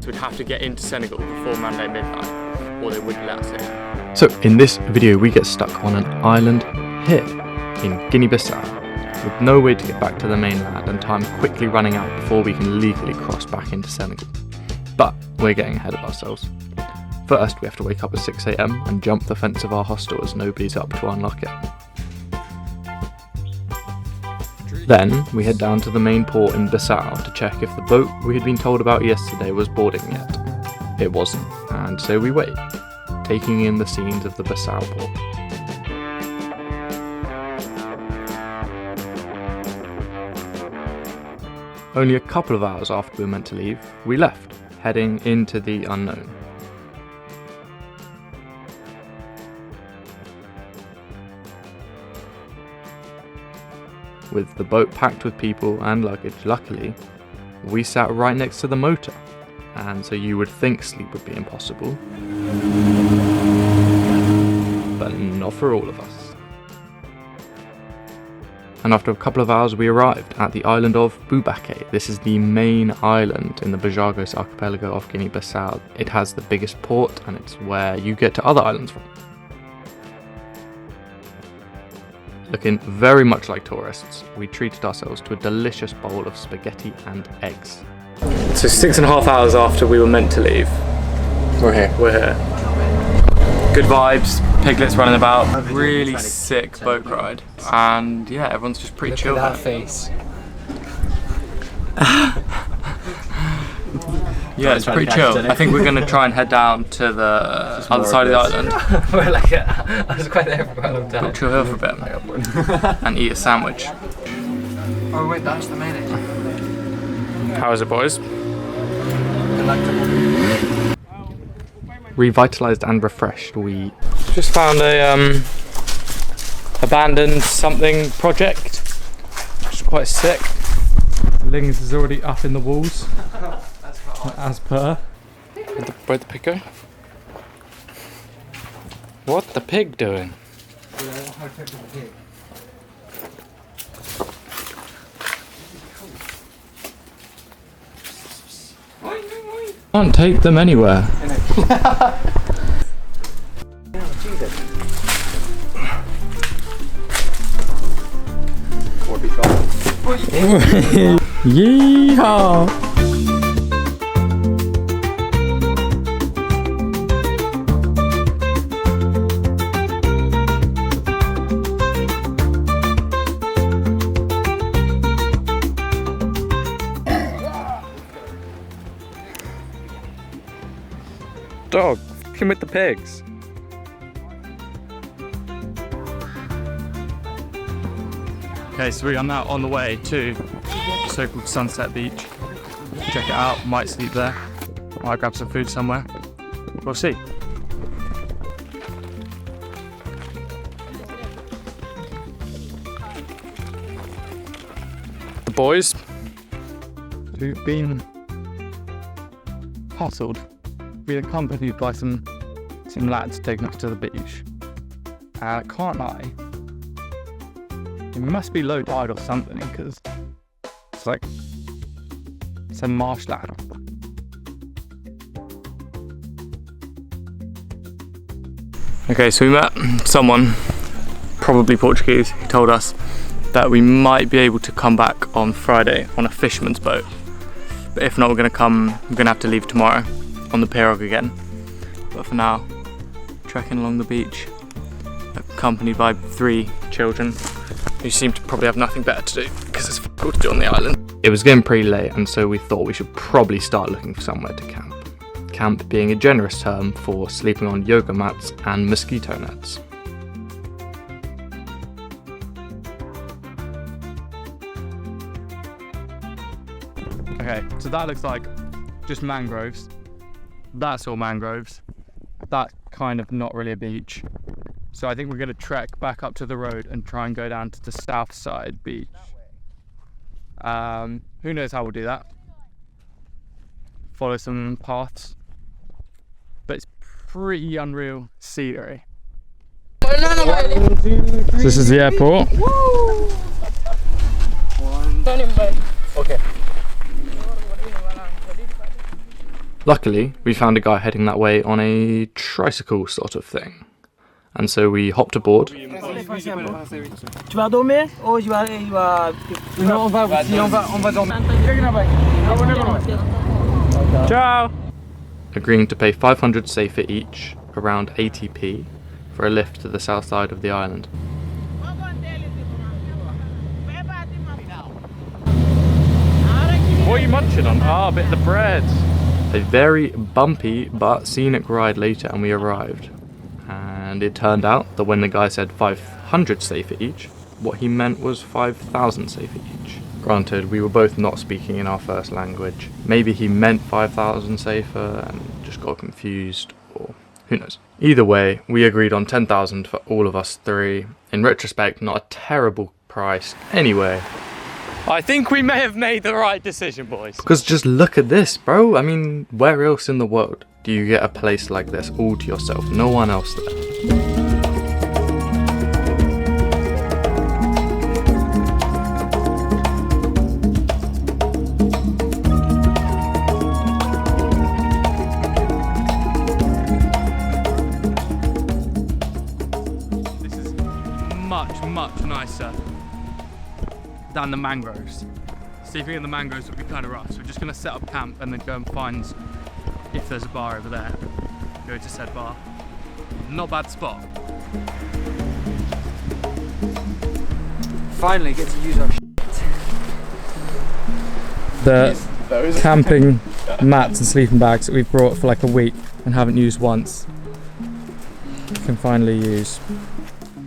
So we'd have to get into Senegal before Monday midnight, or they wouldn't let us in. So in this video we get stuck on an island here in Guinea Bissau with no way to get back to the mainland and time quickly running out before we can legally cross back into Senegal. But we're getting ahead of ourselves. First we have to wake up at 6 AM and jump the fence of our hostel as nobody's up to unlock it. Then we head down to the main port in Bissau to check if the boat we had been told about yesterday was boarding yet. It wasn't, and so we wait, taking in the scenes of the Bissau port. Only a couple of hours after we were meant to leave, we left, heading into the unknown. With the boat packed with people and luggage, luckily, we sat right next to the motor, and so you would think sleep would be impossible, but not for all of us. And after a couple of hours we arrived at the island of Boubaké. This is the main island in the Bajagos archipelago of Guinea-Bissau. It has the biggest port and it's where you get to other islands from. Looking very much like tourists, we treated ourselves to a delicious bowl of spaghetti and eggs. So 6.5 hours after we were meant to leave, we're here. Good vibes, piglets running about, really sick boat ride, and yeah, everyone's just pretty chill. Look at that face. Yeah, it's pretty chill. I think we're going to try and head down to the other side of the island. We're like, I was quite there for quite a long time. Chill here for a bit and eat a sandwich. Oh wait, that's the mayonnaise. How is it, boys? Revitalised and refreshed, we Just found a abandoned something project, which is quite sick. Lings is already up in the walls, as per. Where'd the pig go? What the pig doing? Can't take them anywhere. Yeehaw! Dog, come with the pigs. Okay, so we are now on the way to so-called Sunset Beach. Check it out, might sleep there, might grab some food somewhere. We'll see. The boys who've been hustled, been accompanied by some lads taking us to the beach. I can't lie, it must be low tide or something because it's like some marshland. Okay, so we met someone, probably Portuguese, who told us that we might be able to come back on Friday on a fisherman's boat. But if not, we're gonna have to leave tomorrow on the pirogue again. But for now, trekking along the beach, accompanied by 3 children who seem to probably have nothing better to do because it's cool to do on the island. It was getting pretty late, and so we thought we should probably start looking for somewhere to camp. Camp being a generous term for sleeping on yoga mats and mosquito nets. Okay, so that looks like just mangroves. That's all mangroves. That's kind of not really a beach. So I think we're going to trek back up to the road and try and go down to the south side beach. Who knows how we'll do that. Follow some paths. But it's pretty unreal scenery. This is the airport. Woo! Okay. Luckily, we found a guy heading that way on a tricycle sort of thing. And so we hopped aboard. Tu vas dormir ou tu vas... Non, on va dormir. Ciao! Agreeing to pay 500 sefer each, around 80p, for a lift to the south side of the island. What are you munching on? Ah, a bit of the bread. A very bumpy but scenic ride later, and we arrived. And it turned out that when the guy said 500 sefer each, what he meant was 5,000 sefer each. Granted, we were both not speaking in our first language. Maybe he meant 5,000 sefer and just got confused, or who knows. Either way, we agreed on 10,000 for all of us three. In retrospect, not a terrible price. Anyway, I think we may have made the right decision, boys. because just look at this, bro. I mean, where else in the world do you get a place like this all to yourself? No one else there. This is much nicer than the mangroves. Sleeping in the mangroves would be kind of rough, so we're just going to set up camp and then go and find, if there's a bar over there, go to said bar. Not bad spot. Finally get to use our The camping mats and sleeping bags that we've brought for like a week and haven't used once, we can finally use.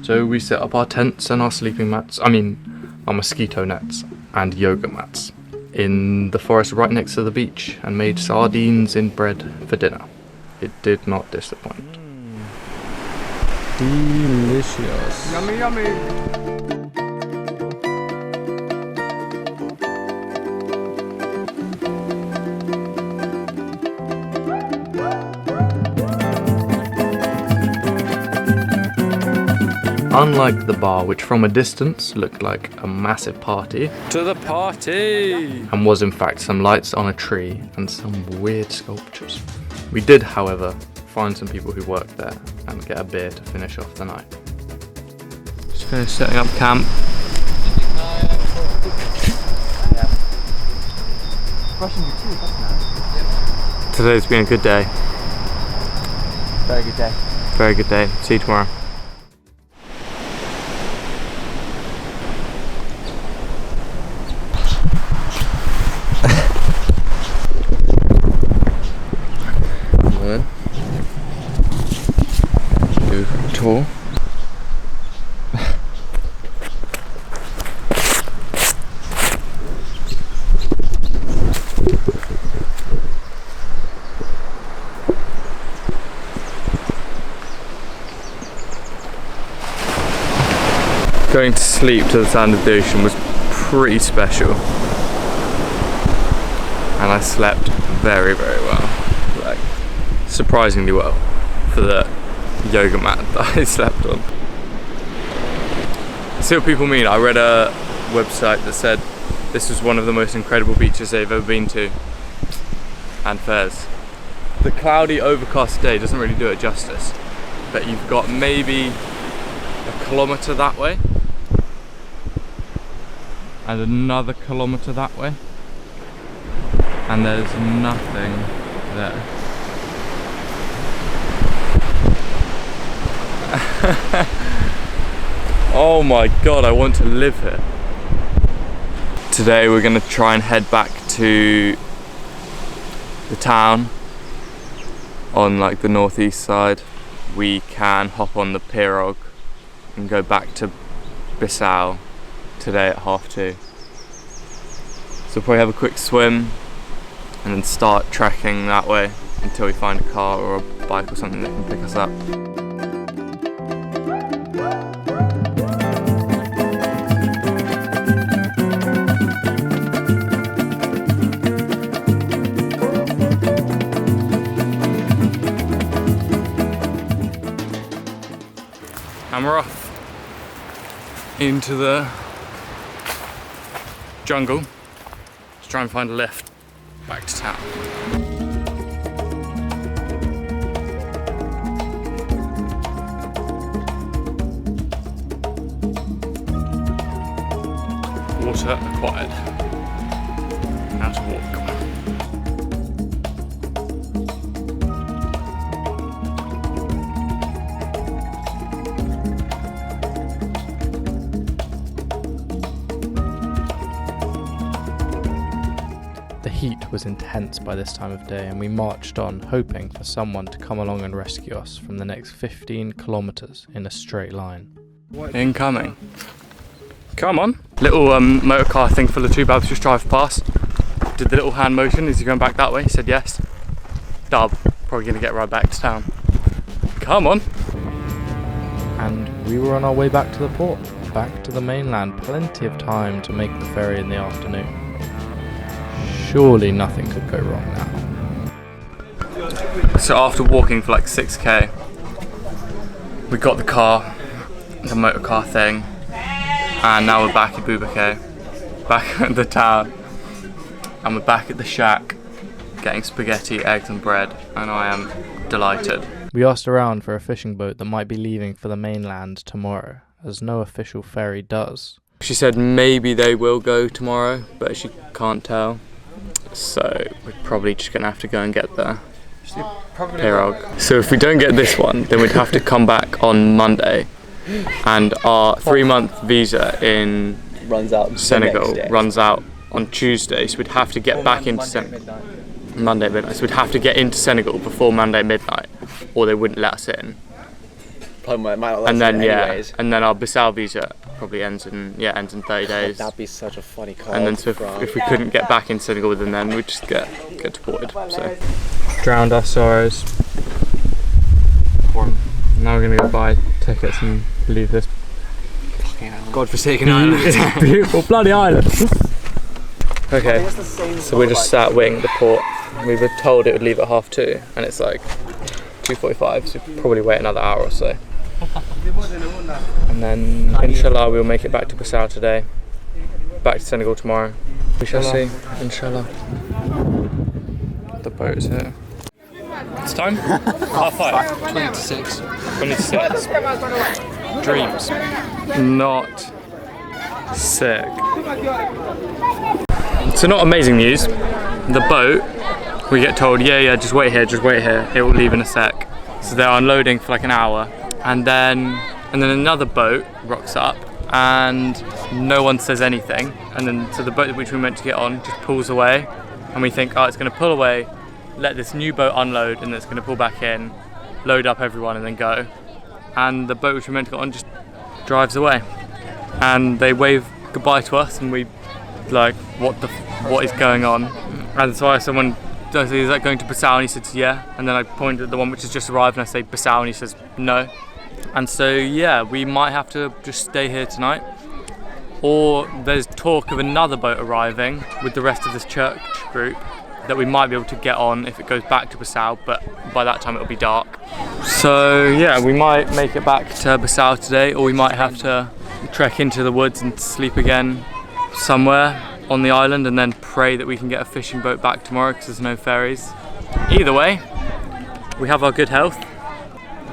So we set up our tents and our sleeping mats, our mosquito nets and yoga mats in the forest right next to the beach and made sardines in bread for dinner. It did not disappoint. Delicious. Yummy, yummy. Unlike the bar, which from a distance looked like a massive party, To the party! and was in fact some lights on a tree and some weird sculptures. We did, however, find some people who worked there and get a beer to finish off the night. Just finished setting up camp. Today's been a good day. Very good day. Very good day. See you tomorrow. Tour. Going to sleep to the sound of the ocean was pretty special, and I slept very well, like surprisingly well for the yoga mat that I slept on. I see what people mean. I read a website that said this was one of the most incredible beaches they've ever been to, and Fez. The cloudy, overcast day doesn't really do it justice, but you've got maybe a kilometre that way and another kilometre that way, and there's nothing there. Oh my god, I want to live here. Today we're going to try and head back to the town on like the northeast side. We can hop on the pirogue and go back to Bissau today at 2:30. So we'll probably have a quick swim and then start trekking that way until we find a car or a bike or something that can pick us up. And we're off into the jungle to try and find a lift back to town. Water acquired. Now to walk. The heat was intense by this time of day, and we marched on, hoping for someone to come along and rescue us from the next 15 kilometers in a straight line. Incoming. Come on. Little motor car thing full of two babs just drive past. Did the little hand motion, is he going back that way? He said yes. Dub, probably gonna get right back to town. Come on. And we were on our way back to the port, back to the mainland. Plenty of time to make the ferry in the afternoon. Surely nothing could go wrong now. So after walking for like 6k, we got the car, the motor car thing, and now we're back at Boubaké, back at the town, and we're back at the shack, getting spaghetti, eggs and bread, and I am delighted. We asked around for a fishing boat that might be leaving for the mainland tomorrow, as no official ferry does. She said maybe they will go tomorrow, but she can't tell. So we're probably just gonna have to go and get the pirogue. So if we don't get this one, then we'd have to come back on Monday, and our 3-month visa in Runs out Senegal runs out on Tuesday, so we'd have to get back into Monday midnight. So we'd have to get into Senegal before Monday midnight, or they wouldn't let us in. Might not let And us then in anyways. and then our Bissau visa probably ends in 30 days. That'd be such a funny call. And then so if we couldn't get back in Senegal within then, we'd just get deported. So drowned our sorrows. Now we're gonna go buy tickets and leave this godforsaken island. beautiful bloody island. Okay, so we're just sat waiting at the port. We were told it would leave at 2:30, and it's like 2:45, so we'll probably wait another hour or so. And then, inshallah, we'll make it back to Bissau today. Back to Senegal tomorrow. We shall see, inshallah. The boat is here. It's time? 5:30. 20 to 6. 20 to 6. Dreams. Not sick. So not amazing news. The boat, we get told, yeah, just wait here, it will leave in a sec. So they're unloading for like an hour, and then another boat rocks up, and no one says anything, and then so the boat which we meant to get on just pulls away, and we think, oh, it's going to pull away, let this new boat unload, and then it's going to pull back in, load up everyone, and then go. And the boat which we meant to get on just drives away, and they wave goodbye to us, and we like, what is going on? And so someone does, is that going to Bissau? And he says yeah, and then I point at the one which has just arrived and I say Bissau, and he says no. And so yeah, we might have to just stay here tonight, or there's talk of another boat arriving with the rest of this church group that we might be able to get on if it goes back to Bissau, but by that time it'll be dark. So yeah, we might make it back to Bissau today, or we might have to trek into the woods and sleep again somewhere on the island, and then pray that we can get a fishing boat back tomorrow because there's no ferries. Either way, we have our good health,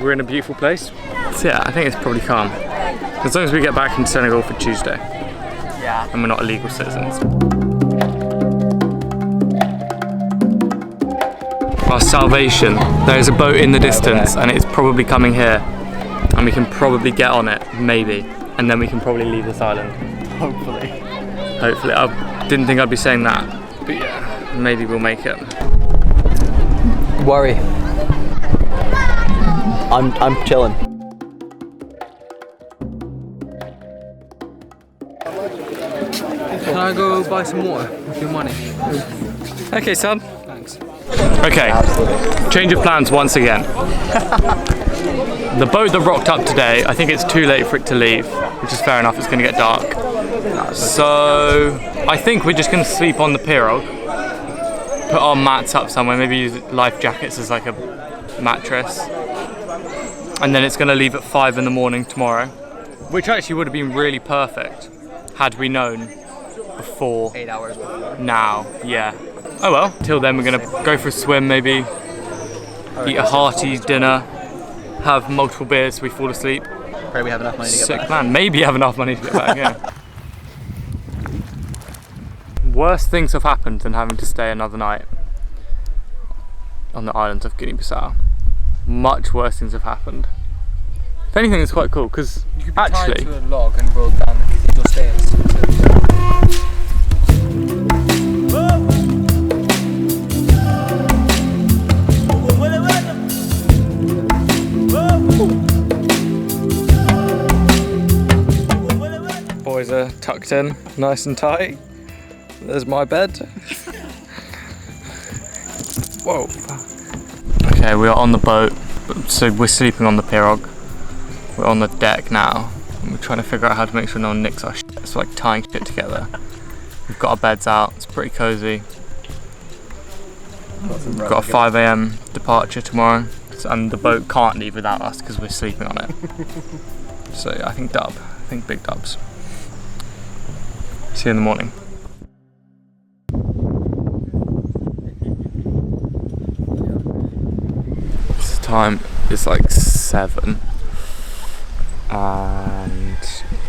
we're in a beautiful place. So yeah, I think it's probably calm. As long as we get back into Senegal for Tuesday. Yeah. And we're not illegal citizens. Our salvation. There is a boat in the distance and it's probably coming here. And we can probably get on it, maybe. And then we can probably leave this island. Hopefully. Hopefully. I didn't think I'd be saying that. But yeah, maybe we'll make it. Worry. I'm chilling. Can I go buy some water with your money? Okay, son. Thanks. Okay, change of plans once again. The boat that rocked up today, I think it's too late for it to leave, which is fair enough, it's going to get dark. So I think we're just going to sleep on the pirogue, put our mats up somewhere, maybe use life jackets as like a mattress, and then it's going to leave at 5 in the morning tomorrow, which actually would have been really perfect had we known before 8 hours before. now. Yeah. Oh well, till then we're going to go for a swim, maybe eat a hearty dinner, have multiple beers so we fall asleep. Pray we have enough money to get Sick back. plan. Maybe have enough money to get back, yeah. Worse things have happened than having to stay another night on the islands of Guinea Bissau. Much worse things have happened. If anything, it's quite cool because actually, to a log and rolled down the cathedral stairs. boys are tucked in, nice and tight. There's my bed. Whoa. Okay, we are on the boat, so we're sleeping on the pirogue. We're on the deck now, and we're trying to figure out how to make sure no one nicks our shit. It's like tying shit together. We've got our beds out, it's pretty cozy. We've got a 5 AM departure tomorrow, and the boat can't leave without us because we're sleeping on it. So I think big dubs. See you in the morning. This time is like 7 and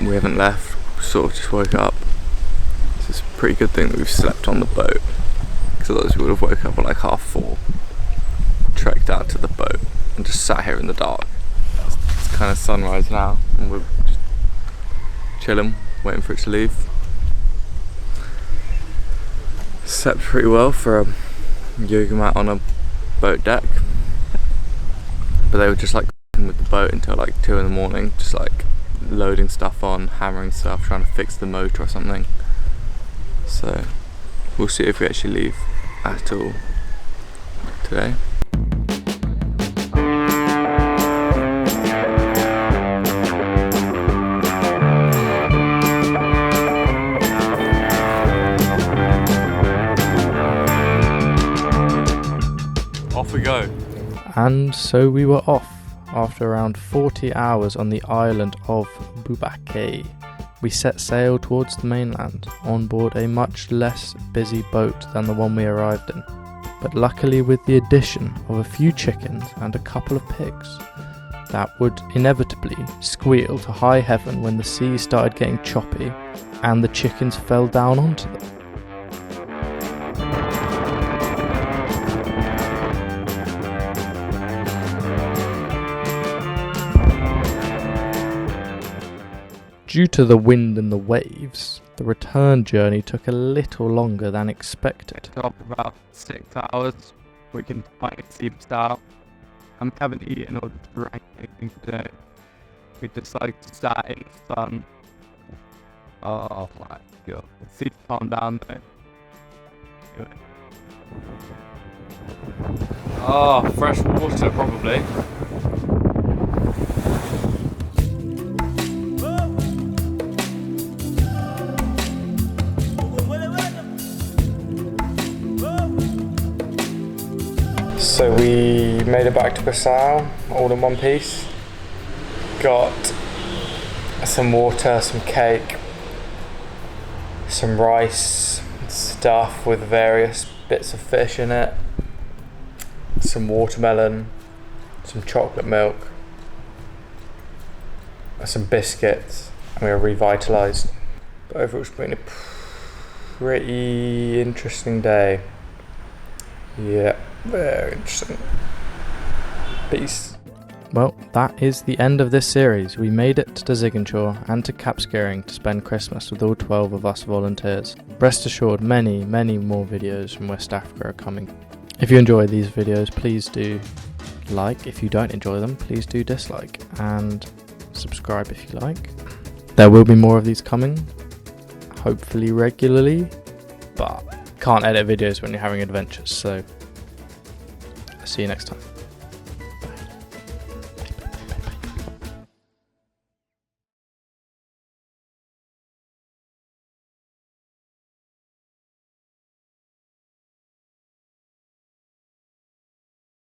we haven't left, sort of just woke up. It's a pretty good thing that we've slept on the boat, because otherwise we would have woken up at like 4:30, trekked out to the boat and just sat here in the dark. It's kind of sunrise now and we're just chilling, waiting for it to leave. Slept pretty well for a yoga mat on a boat deck, but they were just like with the boat until like 2 in the morning, just like loading stuff on, hammering stuff, trying to fix the motor or something. So we'll see if we actually leave at all today. Off we go. And so we were off after around 40 hours on the island of Boubaké. We set sail towards the mainland on board a much less busy boat than the one we arrived in, but luckily with the addition of a few chickens and a couple of pigs that would inevitably squeal to high heaven when the sea started getting choppy and the chickens fell down onto them. Due to the wind and the waves, the return journey took a little longer than expected. After about 6 hours, we can finally sleep out. I haven't eaten or drank anything today. We decided to sat in the sun. Oh my god. The sea calmed down though. Oh, fresh water probably. So we made it back to Bissau, all in one piece. Got some water, some cake, some rice, stuff with various bits of fish in it, some watermelon, some chocolate milk, some biscuits, and we were revitalised. But overall it's been a pretty interesting day. Yeah. Very interesting. Peace. Well, that is the end of this series. We made it to Ziguinchor and to Cap Skirring to spend Christmas with all 12 of us volunteers. Rest assured, many more videos from West Africa are coming. If you enjoy these videos, please do like. If you don't enjoy them, please do dislike. And subscribe if you like. There will be more of these coming, hopefully regularly, but can't edit videos when you're having adventures, so see you next time.